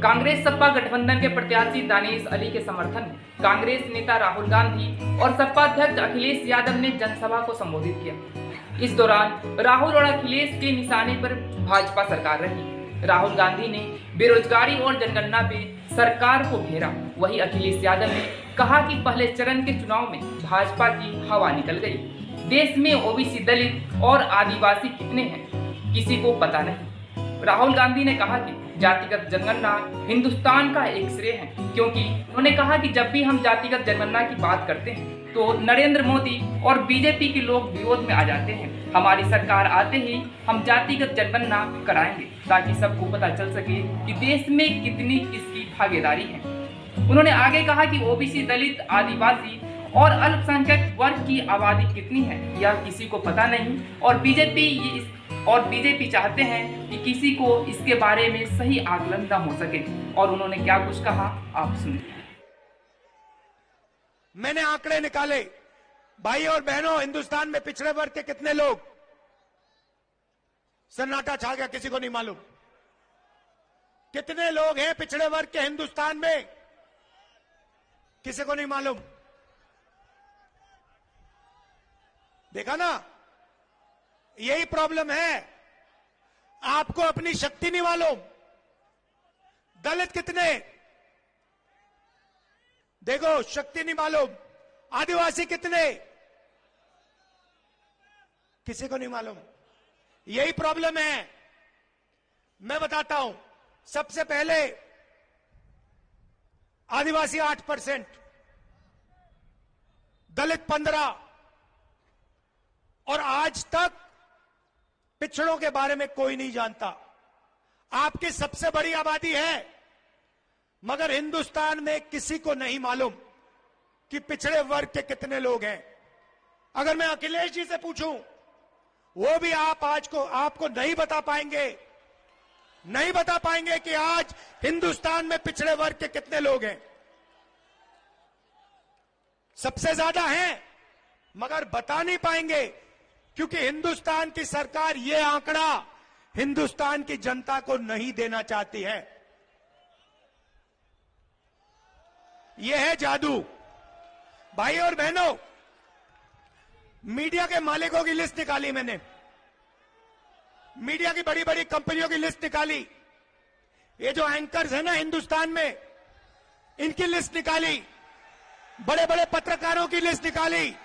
कांग्रेस सपा गठबंधन के प्रत्याशी दानिश अली के समर्थन में कांग्रेस नेता राहुल गांधी और सपा अध्यक्ष अखिलेश यादव ने जनसभा को संबोधित किया। इस दौरान राहुल और अखिलेश के निशाने पर भाजपा सरकार रही। राहुल गांधी ने बेरोजगारी और जनगणना पे सरकार को घेरा। वहीं अखिलेश यादव ने कहा कि पहले चरण के चुनाव में भाजपा की हवा निकल गई। देश में ओबीसी, दलित और आदिवासी कितने हैं किसी को पता नहीं। राहुल गांधी ने कहा कि जातिगत जनगणना हिंदुस्तान का एक श्रेय है, क्योंकि उन्होंने कहा कि जब भी हम जातिगत जनगणना की बात करते हैं तो नरेंद्र मोदी और बीजेपी के लोग विरोध में आ जाते हैं। हमारी सरकार आते ही हम जातिगत जनगणना कराएंगे ताकि सबको पता चल सके कि देश में कितनी किसकी भागीदारी है। उन्होंने आगे कहा कि ओबीसी, दलित, आदिवासी और अल्पसंख्यक वर्ग की आबादी कितनी है यह किसी को पता नहीं और बीजेपी चाहते हैं कि किसी को इसके बारे में सही आकलन न हो सके। और उन्होंने क्या कुछ कहा आप सुनिए। मैंने आंकड़े निकाले, भाई और बहनों, हिंदुस्तान में पिछड़े वर्ग के कितने लोग? सन्नाटा छा गया, किसी को नहीं मालूम। कितने लोग हैं पिछड़े वर्ग के हिंदुस्तान में? किसी को नहीं मालूम। देखा ना, यही प्रॉब्लम है। आपको अपनी शक्ति नहीं मालूम। दलित कितने? देखो, शक्ति नहीं मालूम। आदिवासी कितने? किसी को नहीं मालूम। यही प्रॉब्लम है। मैं बताता हूं। सबसे पहले आदिवासी 8%, दलित 15%, और आज तक पिछड़ों के बारे में कोई नहीं जानता। आपकी सबसे बड़ी आबादी है, मगर हिंदुस्तान में किसी को नहीं मालूम कि पिछड़े वर्ग के कितने लोग हैं। अगर मैं अखिलेश जी से पूछूं, वो भी आपको नहीं बता पाएंगे कि आज हिंदुस्तान में पिछड़े वर्ग के कितने लोग हैं। सबसे ज्यादा हैं, मगर बता नहीं पाएंगे, क्योंकि हिंदुस्तान की सरकार ये आंकड़ा हिंदुस्तान की जनता को नहीं देना चाहती है। यह है जादू। भाई और बहनों, मीडिया के मालिकों की लिस्ट निकाली मैंने, मीडिया की बड़ी बड़ी कंपनियों की लिस्ट निकाली, ये जो एंकर्स है ना हिंदुस्तान में, इनकी लिस्ट निकाली, बड़े बड़े पत्रकारों की लिस्ट निकाली।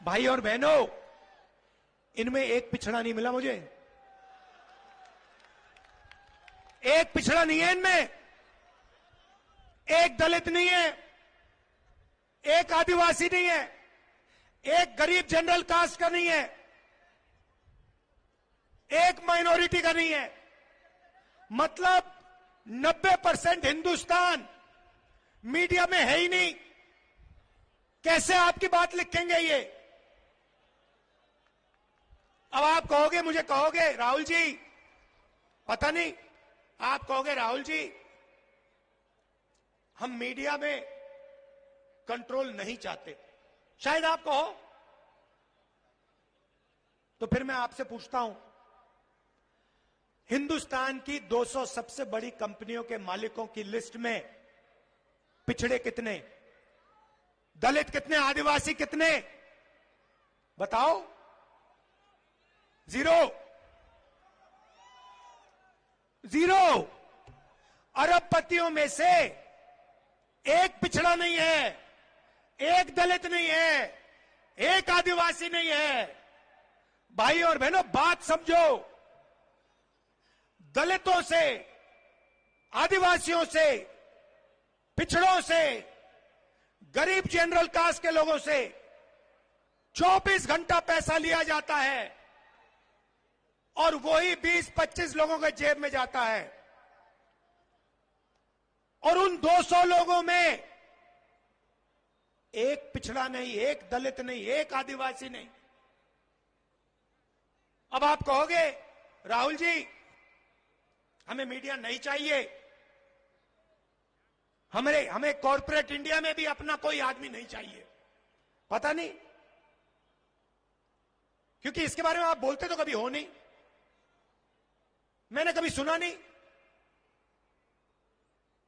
भाई और बहनों, इनमें एक पिछड़ा नहीं मिला मुझे। एक पिछड़ा नहीं है इनमें। एक दलित नहीं है, एक आदिवासी नहीं है, एक गरीब जनरल कास्ट का नहीं है, एक माइनॉरिटी का नहीं है। मतलब 90% हिंदुस्तान मीडिया में है ही नहीं। कैसे आपकी बात लिखेंगे ये? अब आप कहोगे, मुझे कहोगे राहुल जी, पता नहीं, आप कहोगे राहुल जी हम मीडिया में कंट्रोल नहीं चाहते, शायद आप कहो। तो फिर मैं आपसे पूछता हूं, हिंदुस्तान की 200 सबसे बड़ी कंपनियों के मालिकों की लिस्ट में पिछड़े कितने, दलित कितने, आदिवासी कितने? बताओ। जीरो। अरबपतियों में से एक पिछड़ा नहीं है, एक दलित नहीं है, एक आदिवासी नहीं है। भाई और बहनों, बात समझो। दलितों से, आदिवासियों से, पिछड़ों से, गरीब जनरल कास्ट के लोगों से 24 घंटा पैसा लिया जाता है और वही 20-25 लोगों के जेब में जाता है। और उन 200 लोगों में एक पिछड़ा नहीं, एक दलित नहीं, एक आदिवासी नहीं। अब आप कहोगे राहुल जी हमें मीडिया नहीं चाहिए, हमें कॉर्पोरेट इंडिया में भी अपना कोई आदमी नहीं चाहिए। पता नहीं, क्योंकि इसके बारे में आप बोलते तो कभी हो नहीं, मैंने कभी सुना नहीं।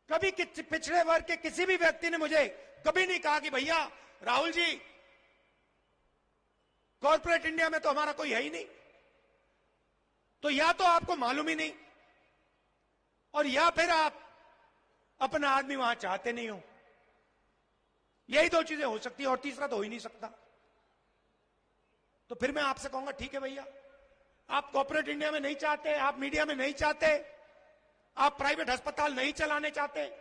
कभी पिछड़े वर्ग के किसी भी व्यक्ति ने मुझे कभी नहीं कहा कि भैया राहुल जी, कॉर्पोरेट इंडिया में तो हमारा कोई है ही नहीं, तो या तो आपको मालूम ही नहीं, और या फिर आप अपना आदमी वहां चाहते नहीं हो। यही दो चीजें हो सकती है, और तीसरा तो हो ही नहीं सकता। तो फिर मैं आपसे कहूंगा, ठीक है भैया, आप कॉर्पोरेट इंडिया में नहीं चाहते, आप मीडिया में नहीं चाहते, आप प्राइवेट अस्पताल नहीं चलाने चाहते,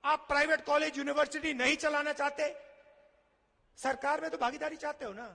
आप प्राइवेट कॉलेज यूनिवर्सिटी नहीं चलाना चाहते, सरकार में तो भागीदारी चाहते हो ना।